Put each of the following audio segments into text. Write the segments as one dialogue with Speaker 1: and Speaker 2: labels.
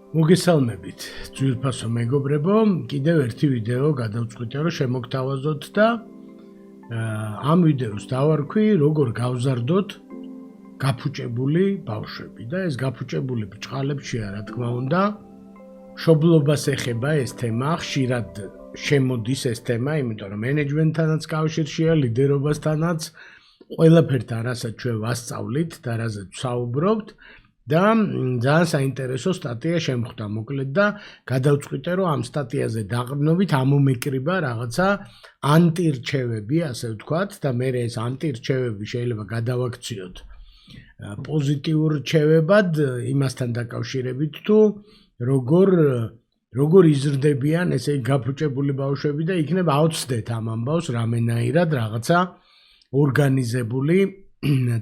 Speaker 1: მოგესალმებით, ძვირფასო მეგობრებო, კიდევ ერთი ვიდეო გადავწყვიტე რომ შემოგთავაზოთ და ამ ვიდეოს დავარქვი როგორ გავზარდოთ გაფუჭებული ბავშვები და ეს გაფუჭებული ბრჭყალებშია რა თქმა უნდა მშობლობას ეხება ეს თემა, ხშირად შემოდის ეს თემა, იმიტომ რომ მენეჯმენტთანაც კავშირშია, ლიდერობასთანაც, ყველაფერთან რასაც ჩვენ ვასწავლით და რაზეც ვსაუბრობთ და ძალიან საინტერესო სტატია შემხვდა მოკლედ და გადავწყვიტე რომ ამ სტატიაზე დაყრდნობით ამომეკრიბა რაღაცა ანტირჩევები, ასე ვთქვათ და მე ეს ანტირჩევები შეიძლება გადავაქციოთ პოზიტიურ რჩევებად იმასთან დაკავშირებით თუ როგორ იზრდებიან ესე გაფუჭებული ბავშვები და იქნება აუცდეთ ამ ამბავს რამენაირად რაღაცა ორგანიზებული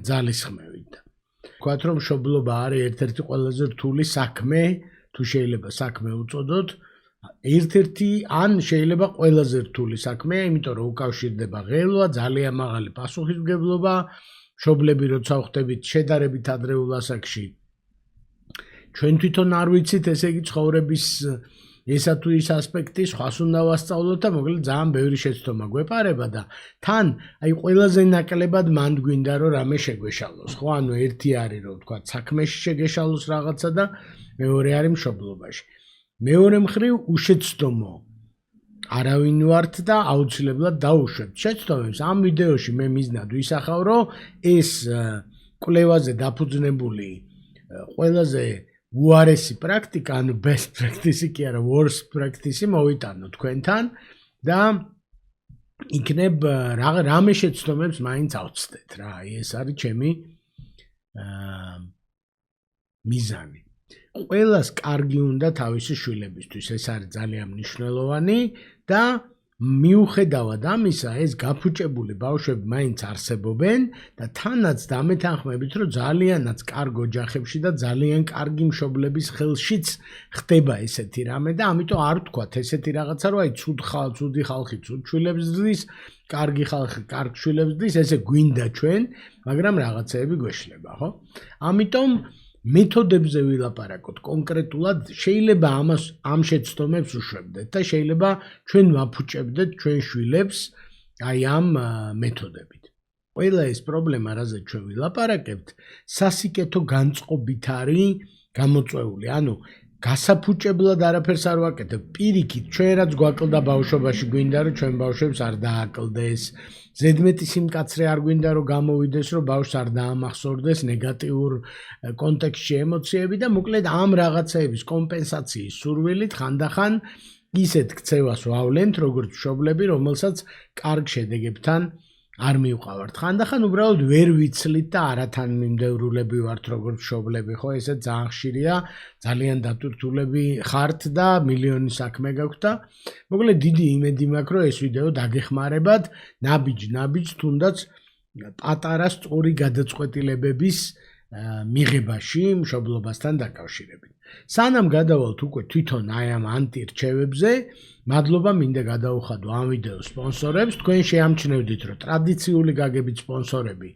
Speaker 1: ძალისხმევით. ვთქვათ რომ მშობლობა არის ერთ-ერთი ყველაზე რთული საქმე, თუ შეიძლება საქმე უწოდოთ, ერთ-ერთი ან შეიძლება ყველაზე რთული საქმეა, იმიტომ რომ უკავშირდება ღელვა, ძალიან მაღალი პასუხისმგებლობა, მშობლები როცა ვხდებით შედარებით ადრეულ ასაკში. ჩვენ თვითონ არ ვიცით, ესე იგი ცხოვრების ესა თუ ის ასპექტი, სხვას უნდა ვასწავლოთ და მოკლედ ძალიან ბევრი შეცდომა გვეპარება და თან აი ყველაზე ნაკლებად მანდ გვინდა რომ რამე შეგვეშალოს, ხო? ანუ ერთი არის რომ ვთქვათ საქმეში შეგეშალოს რაღაცა და მეორე არის მშობლობაში. მეორე მხრივ უშეცდომო არავინ ვართ და აუცილებლად დავუშვებთ შეცდომებს. ამ ვიდეოში მე მიზნად ვისახავ რომ ეს კვლევაზე დაფუძნებული ყველაზე უარესი პრაქტიკა, ანუ best practice კი არა, worst practice მოვიტანო თქვენთან და იქნებ რამე შეცდომებს მაინც ავწდეთ რა. ეს არის ჩემი მიზანი. ყველას კარგი უნდა თავისი შვილებისთვის, ეს არის ძალიან მნიშვნელოვანი და მიუხედავად ამისა, ეს გაფუჭებული ბავშვები მაინც არსებობენ და თანაც დამეთანხმებით, რომ ძალიანაც კარგ ოჯახებში და ძალიან კარგი მშობლების ხელშიც ხდება ესეთი რამე და ამიტომ არ ვთქვათ ესეთი რაღაცა, რომ აი ცუდი ხალხი ცუდ შვილებს ზრდის, კარგი ხალხი კარგ შვილებს ზრდის, ესე გვინდა ჩვენ, მაგრამ რაღაცეები გვეშლება, ხო? ამიტომ მეთოდებზე ვილაპარაკოთ კონკრეტულად, შეიძლება ამ შეცდომებს უშვებდეთ და შეიძლება ჩვენ ვაფუჭებდეთ ჩვენ შვილებს აი ამ მეთოდებით. ყველა ეს პრობლემა, რაზეც ჩვენ ვილაპარაკებთ, სასიკეთო განწყობით არის გამოწვეული. ანუ გასაფუჭებლად არაფერს არ ვაკეთებ. პირიქით, ჩვენ რაც გვაკლდა ბავშვობაში, გვინდა რომ ჩვენ ბავშვებს არ დააკლდეს. ზედმეტი სიმკაცრე არ გვინდა რომ გამოვიდეს, რომ ბავშვს არ დაამახსოვრდეს ნეგატიურ კონტექსტში ემოციები და მოკლედ ამ რაღაცეების კომპენსაციის სურვილით ხანდახან ისეთ ქცევას ვავლენთ, როგორც მშობლები, რომელსაც კარგ შედეგებთან არ მივყავართ. ხანდახან უბრალოდ ვერ ვიცლით და არათანმიმდევრულები ვართ როგორც მშობლები, ხო? ესე ძალიან ხშირია, ძალიან დატვირთულები ხართ და მილიონი საქმე გაქვთ და მოკლედ დიდი იმედი მაქვს, რომ ეს ვიდეო დაგეხმარებათ ნაბიჯ თუნდაც პატარა სწორი გადაწყვეტილებების მიღებაში მშობლობასთან დაკავშირებით. სანამ გადავალთ უკვე თვითონ აი ამ ანტირჩევებზე, მადლობა მინდა გადაუხადო ამ ვიდეოს სპონსორებს. თქვენ შეამჩნევდით, რომ ტრადიციული გაგებით სპონსორები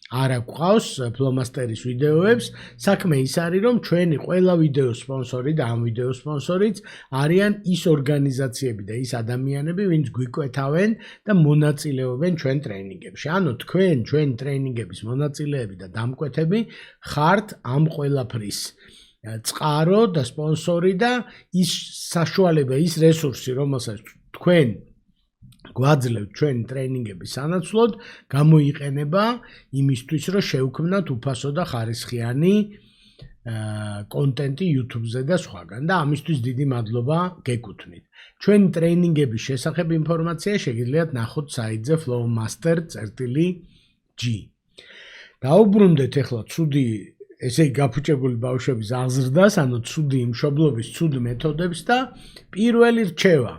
Speaker 1: არ აქვს ფლომასტერის ვიდეოებს. საქმე ის არის, რომ ჩვენი ყველა ვიდეოს სპონსორი და ამ ვიდეოს სპონსორიც არიან ის ორგანიზაციები და ის ადამიანები, ვინც გვიკვეთავენ და მონაწილეობენ ჩვენ ტრეინინგებში. ანუ თქვენ ჩვენ ტრეინინგების მონაწილეები და დამკვეთები ხართ ამ ყველაფრის წყარო და სპონსორი და ის საშუალება, ის რესურსი, რომელსაც თქვენ გვაძლევთ ჩვენი ტრეინინგების სანაცვლოდ, გამოიყენება იმისთვის, რომ შევქმნათ უფასო და ხარისხიანი კონტენტი YouTube-ზე და სხვაგან და ამისთვის დიდი მადლობა გეკუთვნით. ჩვენი ტრეინინგების შესახებ ინფორმაცია შეგიძლიათ ნახოთ საიტზე flowmaster.g. დაუბრუნდეთ ახლა ცუდი ესე გაფუჭებული ბავშვების აღზრდას, ანუ ცუდი მშობლობის ცუდ მეთოდებს და პირველი რჩევა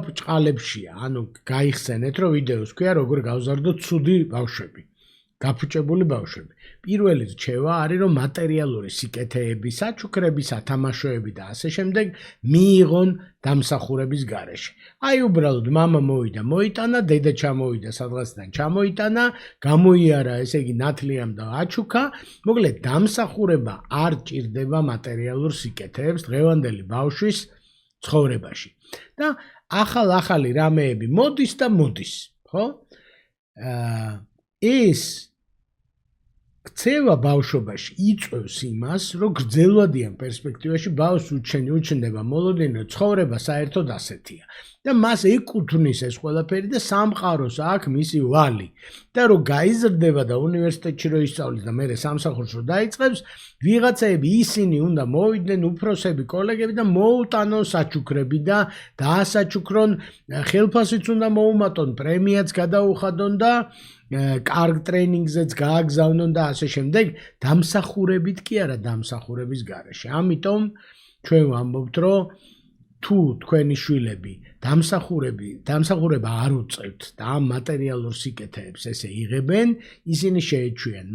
Speaker 1: ბრჭყალებშია, ანუ გაიხსენეთ, რომ ვიდეოს ქვია როგორ გავზარდოთ ცუდი ბავშვები. გაფუჭებული ბავშვები. პირველი რჩევა არის, რომ მატერიალური სიკეთეები, საჩუქრები, სათამაშოები და ასე შემდეგ მიიღონ დამსახურების გარეშე. აი უბრალოდ მამა მოვიდა, მოიტანა, დედა ჩამოვიდა, სადღაციდან ჩამოიტანა, გამოიარა, ესე იგი ნათლიამ და აჩუქა. მოკლედ დამსახურება არ ჭირდება მატერიალურ სიკეთეებს დღევანდელი ბავშვის ცხოვრებაში. და ახალი რამეები მოდის და მოდის, ხო? ეს ქცევა ბავშვობაში იწვევს იმას, რომ გრძელვადიან პერსპექტივაში ბავშვს უჩნდება მოლოდინო ცხოვრება საერთოდ ასეთია. და მას ეკუთვნის ეს ყველაფერი და სამყაროს აქვს მისი ვალი. და რომ გაიზრდება და უნივერსიტეტში რომ ისწავლის და მერე სამსახურს რომ დაიწყებს, ვიღაცები ისინი უნდა მოვიდნენ უფროსები, კოლეგები და მოუტანონ საჩუქრები და დაასაჩუქრონ, ხელფასიც უნდა მოუმატონ, პრემიაც გადაუხადონ და კარგ ტრეინინგზეც გააგზავნონ და ასე შემდეგ, დამსახურებით კი არა, დამსახურების გარეშე. ამიტომ ჩვენ ვამბობთ, რომ თუ თქვენი შვილები დამსახურება არ უწევთ და ამ მატერიალურ სიკეთეებს ესე იღებენ, ისინი შეეჩვევიან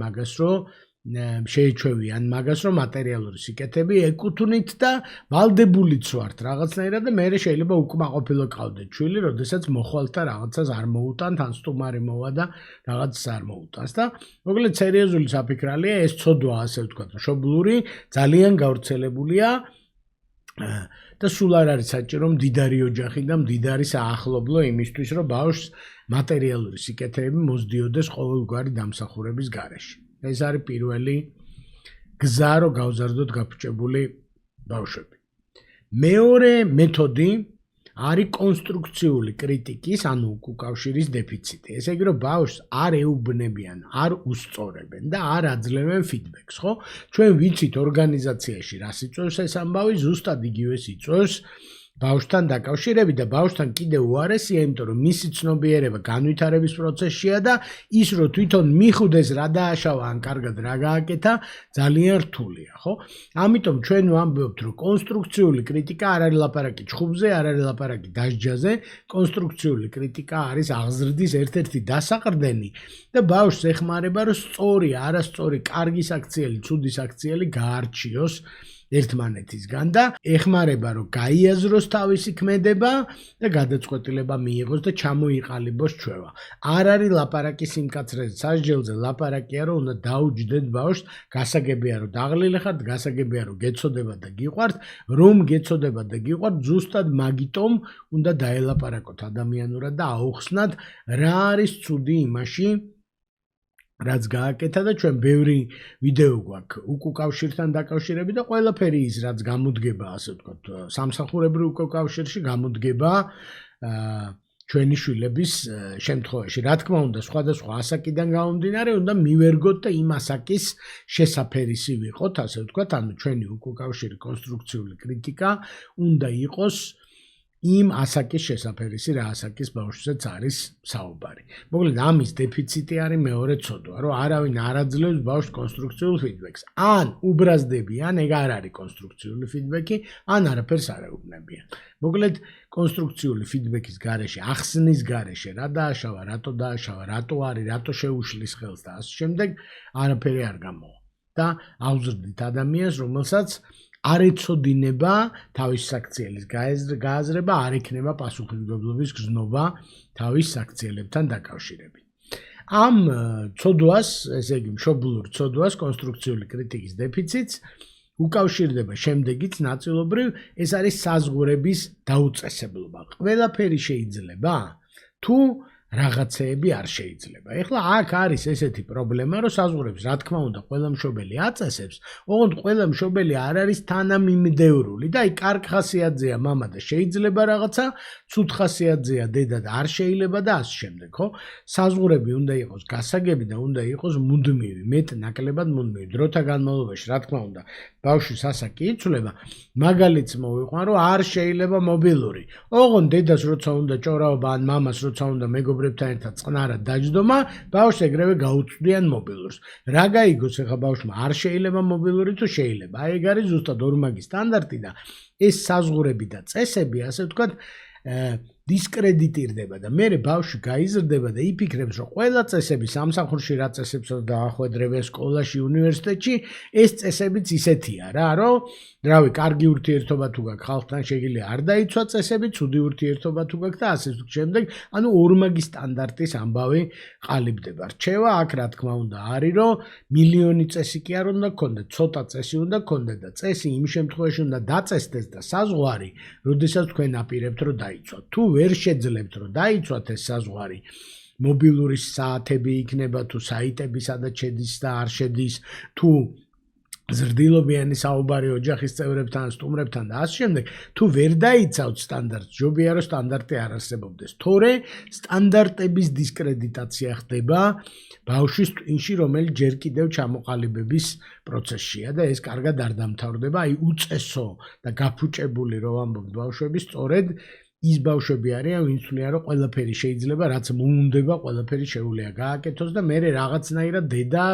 Speaker 1: მაგას, რომ მატერიალური სიკეთები ეკუთვნით და ვალდებულიც ვართ რაღაცნაირად და მერე შეიძლება უკმაყოფილო ყავდეთ ჩვილი, როდესაც მოხვალთა რაღაცას არ მოუტანთ, ან სტუმარი მოვა და რაღაცას არ მოუტანს და მოკლედ სერიოზული საფიქრალია ეს ცოდვა, ასე ვთქვათ, მშობლური, ძალიან გავრცელებულია და სულ არ არის საჭირო მდიდარი ოჯახი და მდიდარი საახლობლო იმისთვის, რომ ბავშვს მატერიალური სიკეთეები მოსდიოდეს ყოველგვარი დამსახურების გარეშე. ეს არის პირველი გზა, რომ გავზარდოთ გაფუჭებული ბავშვები. მეორე მეთოდი არის კონსტრუქციული კრიტიკის, ანუ უკავშირის დეფიციტი. ესე იგი, რომ ბავშვს არ ეუბნებიან, არ უსწორებენ და არ აძლევენ ფიდბექს, ხო? ჩვენ ვიცით ორგანიზაციაში რას იწვევს ეს ამბავი, ზუსტად იგივეს იწვევს ბავშვთან დაკავშირებით და ბავშვთან კიდევ უარესია, იმიტომ რომ მისი ცნობიერება განვითარების პროცესშია და ის რომ თვითონ მიხვდეს რა დააშავა ან კარგად რა გააკეთა, ძალიან რთულია, ხო? ამიტომ ჩვენ ვამბობთ, რომ კონსტრუქციული კრიტიკა არ არის ლაპარაკი ჩხუბზე, არ არის ლაპარაკი დასჯაზე, კონსტრუქციული კრიტიკა არის აღზრდის ერთ-ერთი დასაყრდენი და ბავშვს ეხმარება, რომ სწორი, არასწორი, კარგი საქციელი, ცუდი საქციელი გაარჩიოს ერთმანეთისგან და ეხმარება, რომ გაიაზროს თავისი ქმედება და გადაწყვეტილება მიიღოს და ჩამოიყალიბოს ჩვევა. არ არის ლაპარაკი სიმკაცრეზე, სასჯელზე, ლაპარაკია, რომ უნდა დაუჯდეთ ბავშვს, გასაგებია, რომ დაღლილი ხართ, გასაგებია, რომ გეცოდება და გიყვართ, რომ გეცოდება და გიყვართ, ზუსტად მაგიტომ უნდა დაელაპარაკოთ ადამიანურად და აუხსნათ, რა არის ცუდი იმაში, რაც გააკეთა და ჩვენ ბევრი ვიდეო გვაქვს უკავშირთან დაკავშირებით და ყველაფერი ის რაც გამოდგება, ასე ვთქვათ, სამსახურებრივ უკავშირში გამოდგება ჩვენი შვილების შემთხვევაში. რა თქმა უნდა, სხვადასხვა ასაკიდან გამომდინარე, უნდა მივერგოთ და იმ ასაკის შესაფერისი ვიყოთ, ასე ვთქვათ, ანუ ჩვენი უკავშირი კონსტრუქციული კრიტიკა უნდა იყოს იმ ასაკის შესაფერისი, რა ასაკის ბავშვზეც არის საუბარი. მოკლედ ამის დეფიციტი არის მეორე ცოდვა, რომ არავინ არ აძლევს ბავშვს კონსტრუქციულ ფიდბექს. ან უბრაზდებიან, ეგ არ არის კონსტრუქციული ფიდბექი, ან არაფერს არ ეუბნებიან. მოკლედ კონსტრუქციული ფიდბექის გარეშე, ახსნის გარეშე, რა დააშავა, რატო დააშავა, რატო არის, რატო შეუშლის ხელს და ასე შემდეგ, არაფერი არ გამოვა. და ავზრდით ადამიანს, რომელსაც არ ეცოდინება თავის საქციელის გააზრება, არ ექნება პასუხისმგებლობის გზნობა თავის საქციელებთან დაკავშირებით. ამ ცოდვას, ესე იგი მშობლურ ცოდვას, კონსტრუქციული კრიტიკის დეფიციტს უკავშირდება შემდეგიც ნაწილობრივ, ეს არის საზღურების დაუწესებლობა. ყველაფერი შეიძლება, თუ რაღაცეები არ შეიძლება. ეხლა აქ არის ესეთი პრობლემა, რომ საზღურებს, რა თქმა უნდა, ყველა მშობელი აწესებს, ოღონდ ყველა მშობელი არ არის თანამიმდევრული და აი კარგ ხასიათზეა მამა და შეიძლება რაღაცა, ცუდ ხასიათზეა დედა და არ შეიძლება და ასე შემდეგ, ხო? საზღურები უნდა იყოს გასაგები და უნდა იყოს მუდმივი, მეტ-ნაკლებად მუდმივი. დროთა განმავლობაში, რა თქმა უნდა, ბავშვის ასაკი იცვლება, მაგალითს მოვიყვან, რომ არ შეიძლება მობილური. ოღონდ დედას როცა უნდა ჭორაობა ან მამას როცა უნდა მეგობრებთან ერთად წყნარად დაჯდომა, ბავშვს ეგრევე გაუწვდიან მობილურს. რა გაიგოს ახლა ბავშვმა, არ შეიძლება მობილური თუ შეიძლება? აი ეგ არის ზუსტად ორმაგი სტანდარტი და ეს საზღურები და წესები, ასე ვთქვათ, დისკრედიტირდება და მე ბავშვი გაიზრდება და იფიქრებს, რომ ყველა წესები სამსახურში რა წესებსაც დაახვედრებენ სკოლაში, უნივერსიტეტში, ეს წესებიც ისეთია რა, რომ რავი, კარგი ურთიერთობა თუ გაქვს ხალხთან შეგიძლია არ დაიცვა წესები, ცუდი ურთიერთობა თუ გაქვს და ასე შემდეგ, ანუ ორმაგი სტანდარტის ამბავი ყალიბდება. რჩევა აქ რა თქმა უნდა არის, რომ მილიონი წესი კი არ უნდა გქონდეთ, ცოტა წესი უნდა გქონდეთ და წესი იმ შემთხვევაში უნდა დაწესდეს და საზღვარი, როდესაც თქვენ აპირებთ რომ დაიცვათ. თუ ვერ შეძლებთ რომ დაიცვათ ეს საზღვარი, მობილური საათები იქნება თუ საიტები სადაც შედის და არ შედის, თუ ზრდილობიანი საუბარი ოჯახის წევრებთან, სტუმრებთან და ასე შემდეგ, თუ ვერ დაიცავთ სტანდარტს, ჯობია რომ სტანდარტი არ არსებობდეს. თორე სტანდარტების დისკრედიტაცია ხდება ბავშვის ტვინში, რომელიც ჯერ კიდევ ჩამოყალიბების პროცესშია და ეს კარგად არ დამთავრდება, აი უწესო და გაფუჭებული რო ვამბობთ ბავშვები, სწორედ ის ბავშვები არიან, ვინც თვლიან, რომ ყველაფერი შეიძლება, რაც მოუნდება, ყველაფერი შეუძლია გააკეთოს და მე რაღაცნაირად დედა,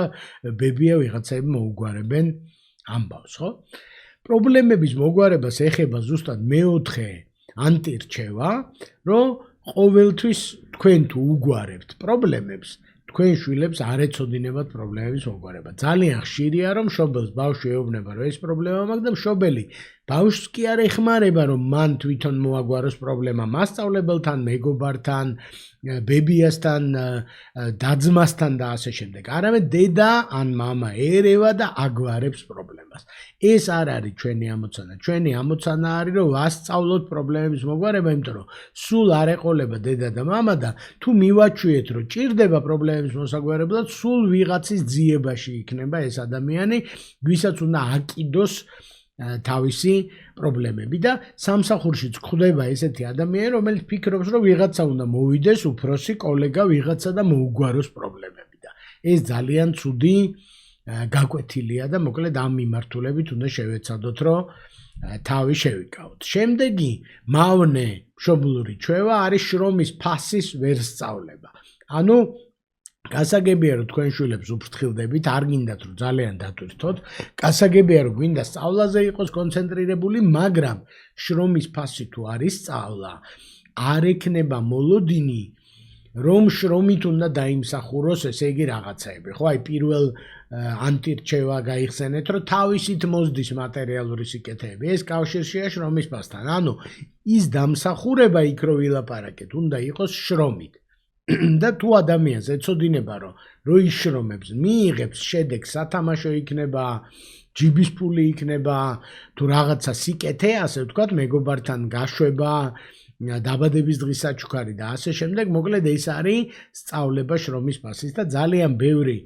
Speaker 1: ბებია ვიღაცები მოუგვარებენ ამბავს, ხო? პრობლემების მოგვარებას ეხება ზუსტად მეოთხე ანტირჩევა, რომ ყოველთვის თქვენ თუ უგვარებთ პრობლემებს, თქვენ შვილებს არ ეცოდინებათ პრობლემების მოგვარება. ძალიან ხშირია, რომ მშობელს ბავშვი ეუბნება, რომ ეს პრობლემა მაქვს და მშობელი ბავშვს კი არ ეხმარება, რომ მან თვითონ მოაგვაროს პრობლემა მასწავლებელთან, მეგობართან, ბებიასთან, დაძმასთან და ასე შემდეგ. არამედ დედა ან მამა ერევა და აგვარებს პრობლემას. ეს არ არის ჩვენი ამოცანა. ჩვენი ამოცანა არის, რომ ვასწავლოთ პრობლემების მოგვარება, იმიტომ რომ სულ არ ეყოლება დედა და მამა და თუ მივაჩვიეთ, რომ ჭირდება პრობლემების მოსაგვარებლად, სულ ვიღაცის ძიებაში იქნება ეს ადამიანი, ვისაც უნდა აკიდოს თავისი პრობლემები და სამსახურშიც გვხვდება ესეთი ადამიანი, რომელიც ფიქრობს, რომ ვიღაცა უნდა მოვიდეს, უფროსი კოლეგა ვიღაცა და მოუგვაროს პრობლემები და ეს ძალიან ცუდი გაკვეთილია და მოკლედ ამ მიმართულებით უნდა შევეცადოთ, რომ თავი შევიკავოთ. შემდეგი მავნე მშობლური ჩვევა არის შრომის ფასის ვერსწავლება. ანუ გასაგებია რომ თქვენ შვილებს უფრთხილდებით, არ გინდათ რომ ძალიან დატვირთოთ, გასაგებია რომ გვინდა სწავლაზე იყოს კონცენტრირებული, მაგრამ შრომის ფასი თუ არის სწავლა, არ ექნება მოლოდინი, რომ შრომით უნდა დაიმსახუროს, ესე იგი რაღაცაები. ხო, აი პირველ ანტირჩევა გაიხსენეთ, რომ თავისით მოსდის მატერიალური სიკეთეები. ეს კავშირშია შრომის ფასთან. ანუ ის დამსახურება იქ რო ვილაპარაკეთ, უნდა იყოს შრომით. და თუ ადამიანს ეცოდინება, რომ ისრომებს, მიიღებს შედეგს, სათამაშო იქნება, ჯიბის ფული იქნება, თუ რაღაცა სიკეთე, ასე ვთქვათ, მეგობართან გაშვება, დაბადების დღის საჩუქარი და ასე შემდეგ, მოკლედ ეს არის სწავლება შრომის ფასის და ძალიან ბევრი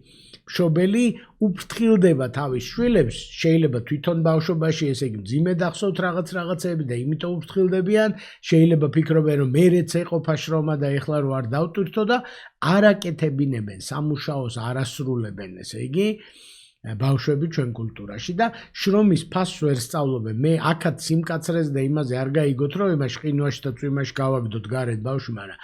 Speaker 1: მშობელი უფრთხილდება თავის შვილებს, შეიძლება თვითონ ბავშვობაში, ესე იგი მძიმე დახსოვთ რაღაცეები და იმიტომ უფრთხილდებიან, შეიძლება ფიქრობენ, რომ მერეც ეყოფა შრომა და ეხლა რო არ დავტვირთო და არ აკეთებინებენ სამუშაოს, არ ასრულებენ, ესე იგი ბავშვები ჩვენ კულტურაში და შრომის ფასს ვერ სწავლობენ. მე აქაც სიმკაცრეს და იმაზე არ გაიგოთ, რომ იმაში ყინვაში და წვიმაში გავაგდოთ გარეთ ბავშვი, მაგრამ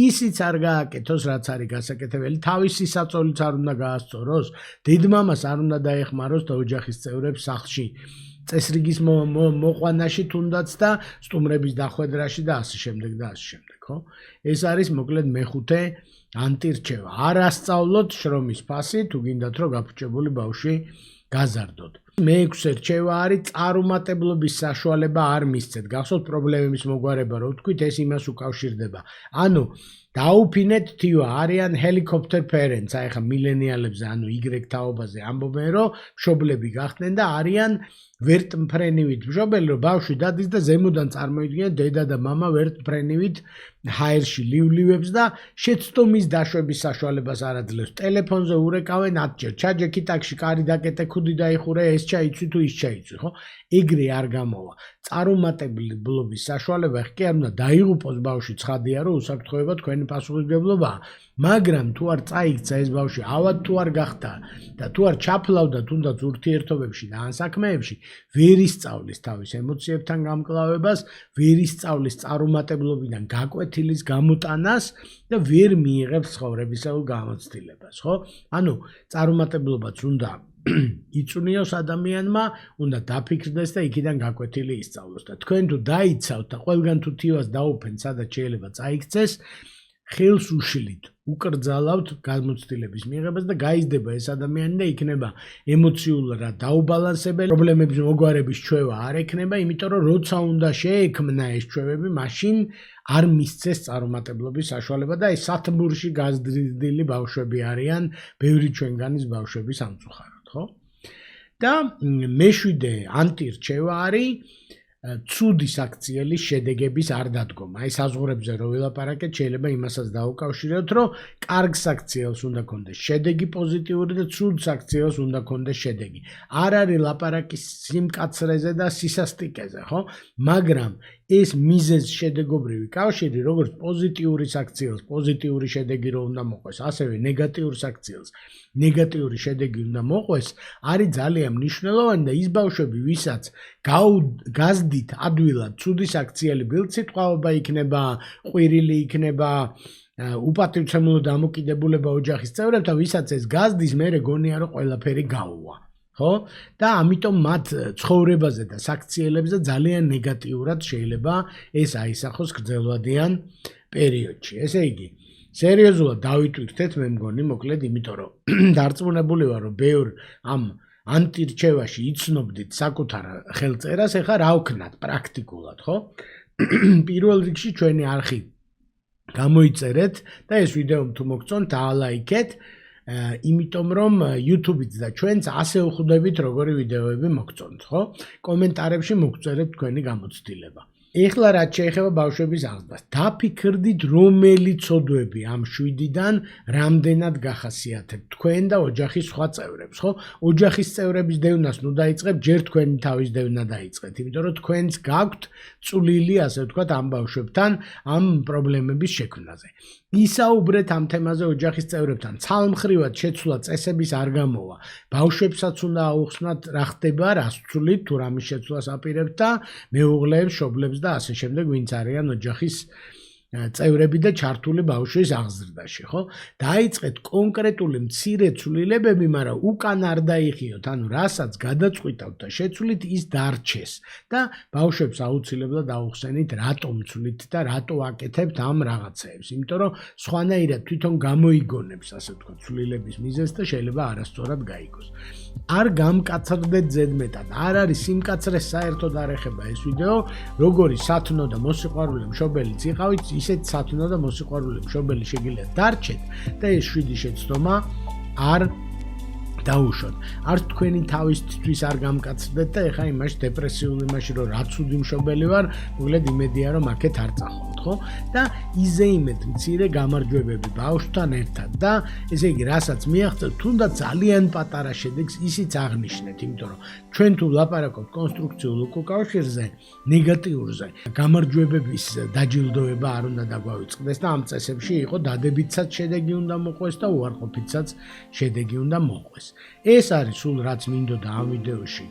Speaker 1: ისიც არ გააკეთოს, რაც არის გასაკეთებელი, თავისი საწოლიც არ უნდა გაასწოროს, დედმამას არ უნდა დაეხმაროს და ოჯახის წევრებს სახლში წესრიგის მოყვანაში თუნდაც და სტუმრების დახვედრაში და ასე შემდეგ და ასე შემდეგ, ხო? ეს არის მოკლედ მეხუთე ანტირჩევა. არ ასწავლოთ შრომის ფასი, თუ გინდათ რომ გაფუჭებული ბავშვი გაზარდოთ. მეექვსე რჩევა არის წარუმატებლობის საშუალება არ მისცეთ. გახსოვთ პრობლემების მოგვარება, რო ვთქვით, ეს იმას უკავშირდება. ანუ დაუფინეთ თივა, არიან helicopter parents, აი ხა მილენიალებზე, ანუ Y თაობაზე ამბობენ, რომ მშობლები გახდნენ და არიან ვერტმფრენივით მშობელი, რომ ბავშვი დადის და ზემოდან წარმოიდგინეთ დედა და მამა ვერტმფრენივით ჰაერში ლივლივებს და შეცდომის დაშვების საშუალებას არ აძლევს. ტელეფონზე ურეკავენ 10-ჯერ, ჩაჯექი ტაქსში, კარი დაკეტე, ქუდი დაიხურე, ეს ჩაიცვი თუ ის ჩაიცვი, ხო? ეგრე არ გამოვა. წარუმატებლობის საშუალება კი არ უნდა დაიღუპოს ბავშვი, ცხადია, რომ უსაფრთხოება თქვენი პასუხისმგებლობაა, მაგრამ თუ არ წაიქცა ეს ბავშვი, ავად თუ არ გახდა და თუ არ ჩაფლავდა თუნდაც ურთიერთობებში და ან საქმეებში, ვერ ისწავლის თავის ემოციებთან გამკლავებას, ვერ ისწავლის წარუმატებლობიდან გაკვეთილის გამოტანას და ვერ მიიღებს ცხოვრებისეულ გამოცდილებას, ხო? ანუ წარუმატებლობაც უნდა იწვნიოს ადამიანმა, უნდა დაფიქრდეს და იქიდან გაკვეთილი ისწავლოს და თქვენ თუ დაიცავთ და ყველგან თუ თივას დაუფენთ, სადაც შეიძლება წაიქცეს, ხელს უშლით, უკრძალავთ გამოცდილების მიღებას და გაიზრდება ეს ადამიანი და იქნება ემოციურად დაუბალანსებელი, პრობლემების მოგვარების ჩვევა არ ექნება, იმიტომ რომ როცა უნდა შეექმნა ეს ჩვევები, მაშინ არ მისცეს წარუმატებლობის საშუალება და ეს სათბურში გაზრდილი ბავშვები არიან, ბევრი ჩვენგანის ბავშვები სამწუხაროდ, ხო? და მეშვიდე ანტირჩევა არის ცუდი საქციელის შედეგების არ დადგომა. აი საზღურებზე რო ვილაპარაკეთ, შეიძლება იმასაც დაუკავშიროთ, რომ კარგ საქციელს უნდა კონდეს შედეგი პოზიტიური და ცუდ საქციელს უნდა კონდეს შედეგი. არ არის ლაპარაკი სიმკაცრეზე და სისასტიკეზე, ხო? მაგრამ ეს მიზეზ შედეგობრივი კავშირი, როგორც პოზიტიური საქციელს პოზიტიური შედეგი რო უნდა მოყვეს, ასევე ნეგატიურ საქციელს ნეგატიური შედეგი უნდა მოყვეს, არის ძალიან მნიშვნელოვანი და ის ბავშვები, ვისაც გაზდით ადვილად ცუდი საქციელი ბილწითყვაობა იქნება, ყვირილი იქნება, უპატივცემულო დამოკიდებულება ოჯახის წევრებთან, ვისაც ეს გაზდის, მერე გონია რომ ყველაფერი გაუვა. ხო? და ამიტომ მათ ცხოვრებაზე და საქციელებზე ძალიან ნეგატიურად შეიძლება ეს აისახოს გრძელვადიან პერიოდში. ესე იგი, სერიოზულად დავიტვირთეთ, მე მგონი, მოკლედ, იმიტომ რომ დარწმუნებული ვარ, რომ ბევრ ამ ანტირჩევაში იცნობდით საკუთარ ხელწერას, ეხლა რა ვქნათ პრაქტიკულად, ხო? პირველ რიგში ჩვენი არხი გამოიწერეთ და ეს ვიდეო თუ მოგწონთ, დაალაიქეთ. იმიტომ რომ YouTube-იც და ჩვენც ასე ვხვდებით როგორი ვიდეოები მოგწონთ, ხო? კომენტარებში მოგწერეთ თქვენი გამოცდილება. ეხლა რაც შეეხება ბავშვების აღზრდას, დაფიქრდით რომელი ცოდვები ამ 7-დან რამდენად გახასიათებთ თქვენ და ოჯახის სხვა წევრებს, ხო? ოჯახის წევრების დევნას ნუ დაიწყებთ, ჯერ თქვენი თავის დევნა დაიწყეთ, იმიტომ რომ თქვენც გაქვთ წვლილი, ასე ვთქვათ, ამ ბავშვებთან ამ პრობლემების შექმნაზე. ისაუბრეთ ამ თემაზე ოჯახის წევრებთან, ცალმხრივად შეცვლა წესების არ გამოვა. ბავშვებსაც უნდა აუხსნათ რა ხდება, რას ვცვლით, თუ რამის შეცვლას აპირებთ და მეუღლეებს, მშობლებს და ასე შემდეგ, ვინც არიან ოჯახის წევრები და ჩართული ბავშვის აღზრდაში, ხო? დაიწყეთ კონკრეტული მცირე ცვლილებები, მაგრამ უკან არ დაიხიოთ, ანუ რასაც გადაწყვიტავთ და შეცვლით, ის დარჩეს და ბავშვებს აუცილებლად აუხსენით, რატომ ცვლით და რატო აკეთებთ ამ რაღაცეებს, იმიტომ რომ სხვანაირად თვითონ გამოიგონებს, ასე ვთქვათ, ცვლილების მიზეზს და შეიძლება არასწორად გაიგოს. არ გამკაცრდეთ ზედმეტად, არ არის სიმკაცრეს საერთოდ არ ეხება ეს ვიდეო, როგორი სათნო და მოსიყვარული მშობელიც იყავით, ისეთ სათნო და მოსიყვარული მშობელი შეგიძლიათ დარჩეთ და ეს 7 შეცდომა არ დაუშვათ. არც თქვენი თავისთვის არ გამკაცრდეთ და ეხა იმაში დეპრესიულ იმაში რომ რა ცუდი მშობელი ვარ, მოკლედ იმედია რომ აქეთ არ წახოვთ, ხო? და იზეიმეთ მცირე გამარჯვებები ბავშვთან ერთად და ესე იგი, რასაც მიაღწევთ, თუნდაც ძალიან პატარა შედეგს ისიც აღნიშნეთ, იმიტომ რომ ჩვენ თუ ვლაპარაკობთ კონსტრუქციულ უკავშირზე, ნეგატიურზე, გამარჯვებების დაჯილდოება არ უნდა დაგვავიწყდეს და ამ წესებში იყო დადებითაც შედეგი უნდა მოყვეს და უარყოფითაც შედეგი უნდა მოყვეს. ეს არის სულ რაც მინდოდა ამ ვიდეოში.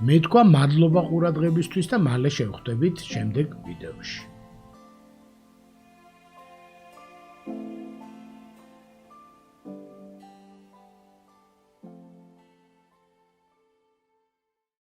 Speaker 1: მე თქვა მადლობა ყურადღებისთვის და მალე შევხვდებით შემდეგ ვიდეოში.